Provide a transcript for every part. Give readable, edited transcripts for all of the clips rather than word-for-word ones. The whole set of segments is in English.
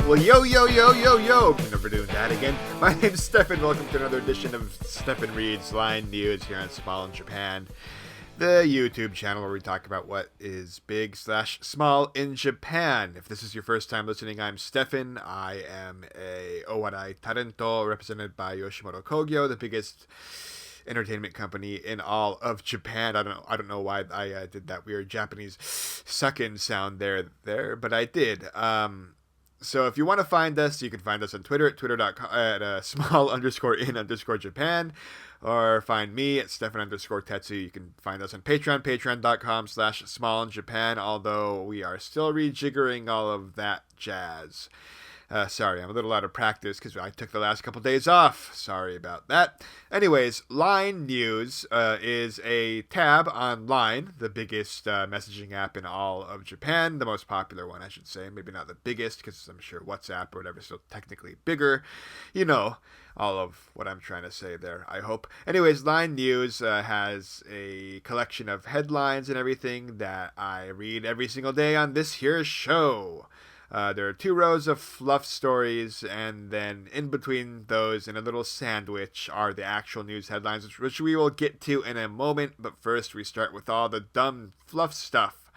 Well, yo, we're never doing that again. My name's Stefan. Welcome to another edition of Stefan Reads Line News here on Small in Japan, the YouTube channel where we talk about what is big/small in Japan. If this is your first time listening, I'm Stefan. I am a oiran tarento represented by Yoshimoto Kogyo, the biggest entertainment company in all of Japan. I don't know why I did that weird Japanese suck-in sound there, but I did. So if you want to find us, you can find us on Twitter at twitter.com at small_in_Japan, or find me at Stefan_Tetsu. You can find us on Patreon, patreon.com/smallinjapan, although we are still rejiggering all of that jazz. Sorry, I'm a little out of practice because I took the last couple days off. Sorry about that. Anyways, Line News is a tab on Line, the biggest messaging app in all of Japan. The most popular one, I should say. Maybe not the biggest, because I'm sure WhatsApp or whatever is still technically bigger. You know, all of what I'm trying to say there, I hope. Anyways, Line News has a collection of headlines and everything that I read every single day on this here show. There are 2 rows of fluff stories, and then in between those, in a little sandwich, are the actual news headlines, which we will get to in a moment. But first, we start with all the dumb fluff stuff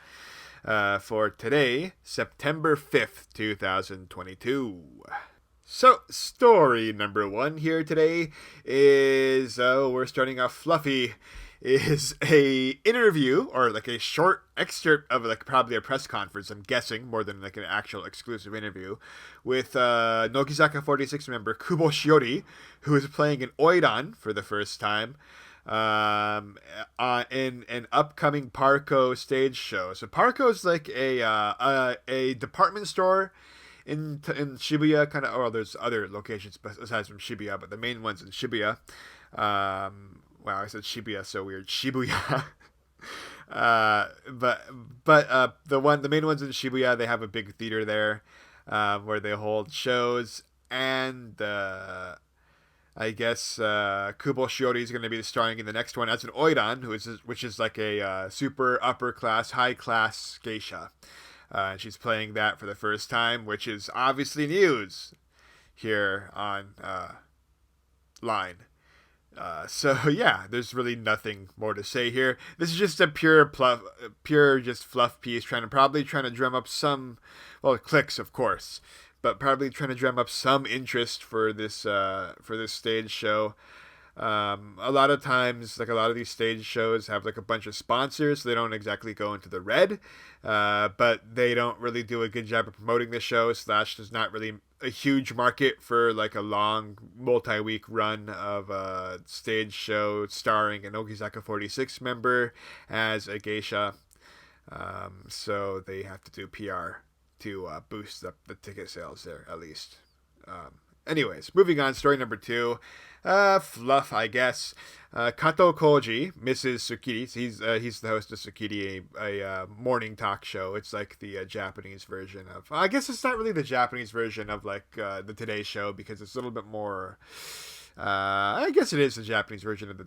for today, September 5th, 2022. So, story number 1 here today is, we're starting off fluffy, is a interview, or like a short excerpt of like probably a press conference, I'm guessing, more than like an actual exclusive interview, with Nogi-Geisha 46 member Kubo Shiori, who is playing an oiran for the first time in an upcoming Parco stage show. So Parco is like a department store in Shibuya, kind of. Or there's other locations besides from Shibuya, but the main one's in Shibuya. Wow, I said Shibuya, so weird. Shibuya. But the main ones in Shibuya, they have a big theater there, where they hold shows, and I guess Kubo Shiori is going to be starring in the next one as an oiran, which is like a super upper class, high class geisha. And she's playing that for the first time, which is obviously news here on Line. So yeah, there's really nothing more to say here. This is just a pure fluff piece, trying to drum up some, well, clicks of course, but probably trying to drum up some interest for this stage show. A lot of times, like a lot of these stage shows have like a bunch of sponsors, so they don't exactly go into the red, but they don't really do a good job of promoting the show. / there's not really a huge market for like a long multi-week run of a stage show starring an Nogi-Geisha 46 member as a geisha. So they have to do PR to boost up the ticket sales there, at least. Anyways, moving on, story number 2. Fluff, I guess. Kato Koji, Mrs. Sukkiri. He's the host of Sukkiri, a morning talk show. It's like the Japanese version of. I guess it's not really the Japanese version of like the Today Show, because it's a little bit more. I guess it is the Japanese version of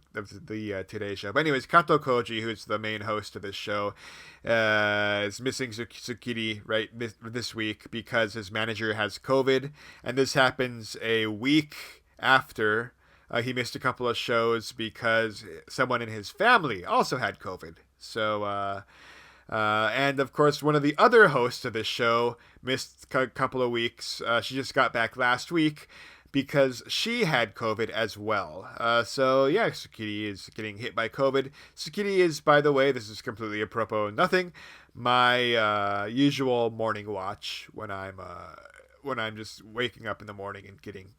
the Today Show. But anyways, Kato Koji, who's the main host of this show, is missing Sukkiri right this week because his manager has COVID, and this happens a week after he missed a couple of shows because someone in his family also had COVID. So, and of course, one of the other hosts of this show missed a couple of weeks. She just got back last week because she had COVID as well. So yeah, Sukkiri is getting hit by COVID. Sukkiri is, by the way, this is completely apropos nothing, my usual morning watch when I'm just waking up in the morning and getting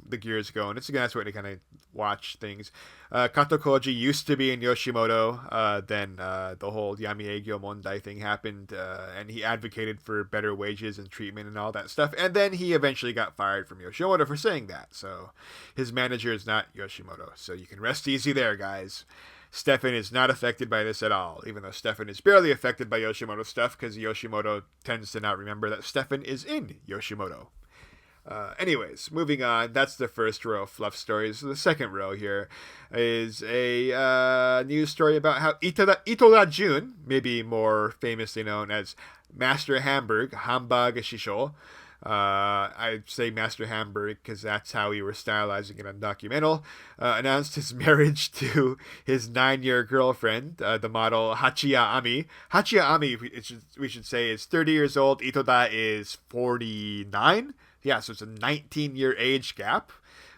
the gears going. It's a nice way to kind of watch things. Kato Koji used to be in Yoshimoto. Then the whole Yami-Eigyo Mondai thing happened, and he advocated for better wages and treatment and all that stuff. And then he eventually got fired from Yoshimoto for saying that. So his manager is not Yoshimoto. So you can rest easy there, guys. Stefan is not affected by this at all, even though Stefan is barely affected by Yoshimoto stuff, because Yoshimoto tends to not remember that Stefan is in Yoshimoto. Anyways, moving on, that's the first row of fluff stories. The second row here is a news story about how Itoda Jun, maybe more famously known as Master Hamburg Shisho, I say Master Hamburg because that's how we were stylizing it on documental, announced his marriage to his 9-year girlfriend, the model Hachiya Ami. Hachiya Ami, we should say, is 30 years old. Itoda is 49. Yeah, so it's a 19-year age gap,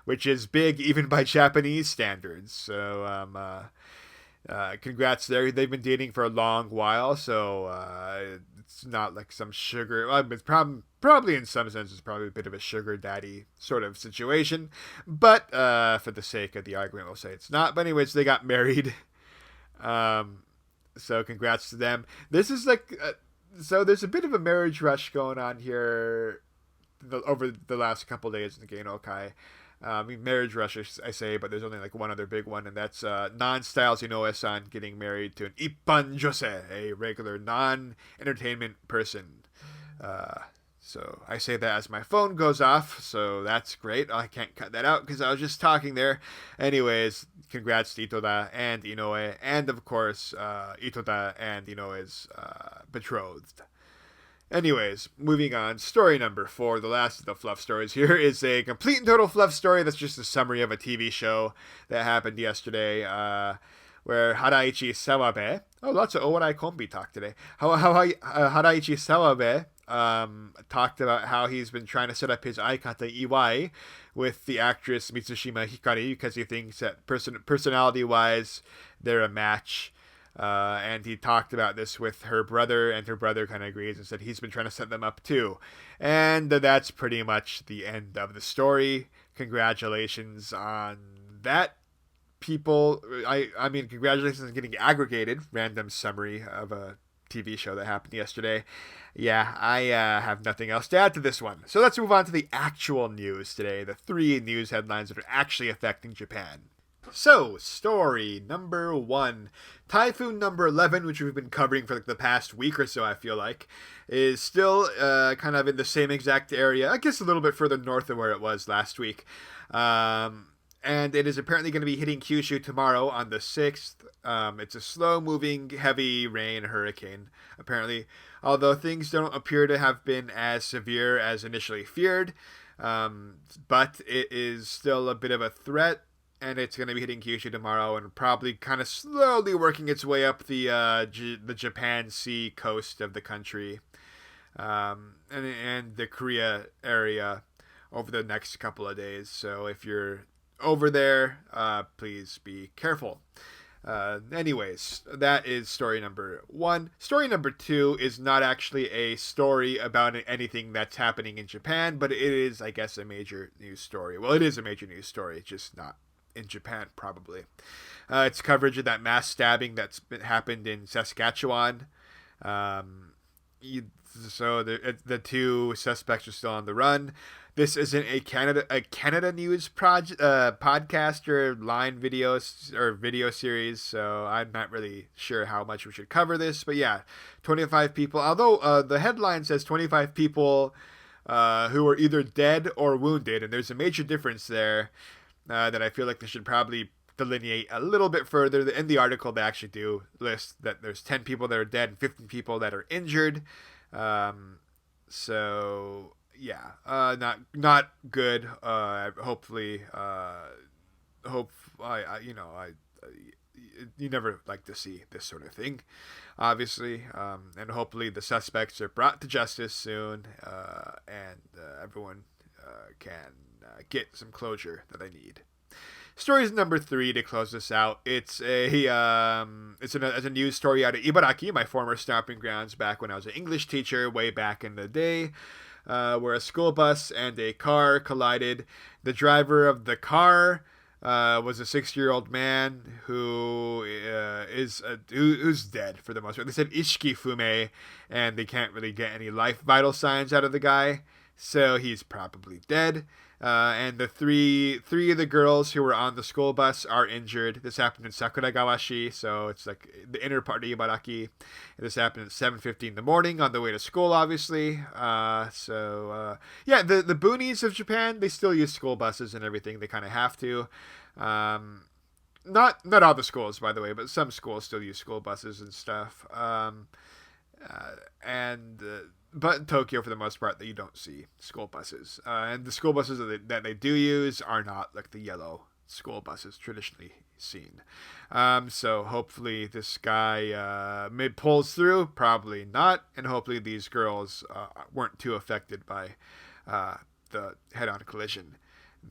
which is big even by Japanese standards. So, congrats there. They've been dating for a long while, so it's not like some sugar. Well, it's probably in some sense it's probably a bit of a sugar daddy sort of situation, but for the sake of the argument, we'll say it's not. But anyways, they got married. Um, so congrats to them. This is like so. There's a bit of a marriage rush going on here over the last couple days in the Geino Kai. I mean, marriage rush, I say, but there's only like one other big one, and that's non-Styles Inoue-san getting married to an Ippan Jose, a regular non-entertainment person. So I say that as my phone goes off, so that's great. I can't cut that out because I was just talking there. Anyways, congrats to Itoda and Inoue, and of course, Itoda and Inoue's betrothed. Anyways, moving on. Story number 4, the last of the fluff stories here, is a complete and total fluff story that's just a summary of a TV show that happened yesterday, where Haraichi Sawabe, lots of Owarai Kombi talk today, Haraichi Sawabe talked about how he's been trying to set up his aikata Iwai with the actress Mitsushima Hikari because he thinks that personality-wise, they're a match. And he talked about this with her brother, and her brother kind of agrees and said he's been trying to set them up too. And that's pretty much the end of the story. Congratulations on that, people. I mean, congratulations on getting aggregated. Random summary of a TV show that happened yesterday. Yeah, I have nothing else to add to this one. So let's move on to the actual news today. The 3 news headlines that are actually affecting Japan. So, story number 1. Typhoon number 11, which we've been covering for like the past week or so, I feel like, is still kind of in the same exact area. I guess a little bit further north than where it was last week. And it is apparently going to be hitting Kyushu tomorrow on the 6th. It's a slow-moving, heavy rain hurricane, apparently. Although things don't appear to have been as severe as initially feared. But it is still a bit of a threat. And it's going to be hitting Kyushu tomorrow and probably kind of slowly working its way up the Japan Sea coast of the country and the Korea area over the next couple of days. So if you're over there, please be careful. Anyways, that is story number 1. Story number 2 is not actually a story about anything that's happening in Japan, but it is, I guess, a major news story. Well, it is a major news story, just not in Japan, probably. It's coverage of that mass stabbing that's happened in Saskatchewan. So the 2 suspects are still on the run. This isn't a Canada news podcast or line videos or video series, so I'm not really sure how much we should cover this. But yeah, 25 people. Although the headline says 25 people who were either dead or wounded, and there's a major difference there. That I feel like they should probably delineate a little bit further. In the article, they actually do list that there's 10 people that are dead and 15 people that are injured. So yeah, not good. Hopefully, you never like to see this sort of thing, obviously, and hopefully the suspects are brought to justice soon, and everyone can get some closure that they need. Stories number 3 to close this out. It's a news story out of Ibaraki, my former stomping grounds back when I was an English teacher way back in the day, where a school bus and a car collided. The driver of the car was a 6-year-old man who's dead for the most part. They said ishiki fume, and they can't really get any life vital signs out of the guy, so he's probably dead. And the three of the girls who were on the school bus are injured. This happened in Sakuragawashi, so it's like the inner part of Ibaraki. This happened at 7:50 in the morning on the way to school, obviously. Yeah, the boonies of Japan, they still use school buses and everything. They kind of have to. Not all the schools, by the way, but some schools still use school buses and stuff. but in Tokyo, for the most part, that you don't see school buses. And the school buses that they do use are not like the yellow school buses traditionally seen. So hopefully this guy pulls through. Probably not. And hopefully these girls weren't too affected by the head-on collision.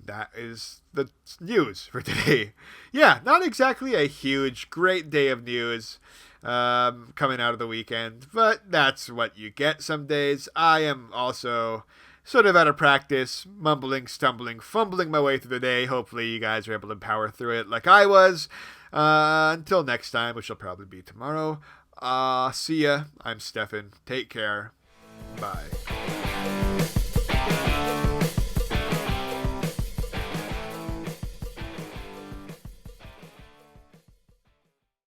That is the news for today. Yeah, not exactly a huge, great day of news coming out of the weekend, but that's what you get some days. I am also sort of out of practice, mumbling, stumbling, fumbling my way through the day. Hopefully you guys are able to power through it like I was. Until next time, which will probably be tomorrow. See ya. I'm Stefan. Take care. Bye.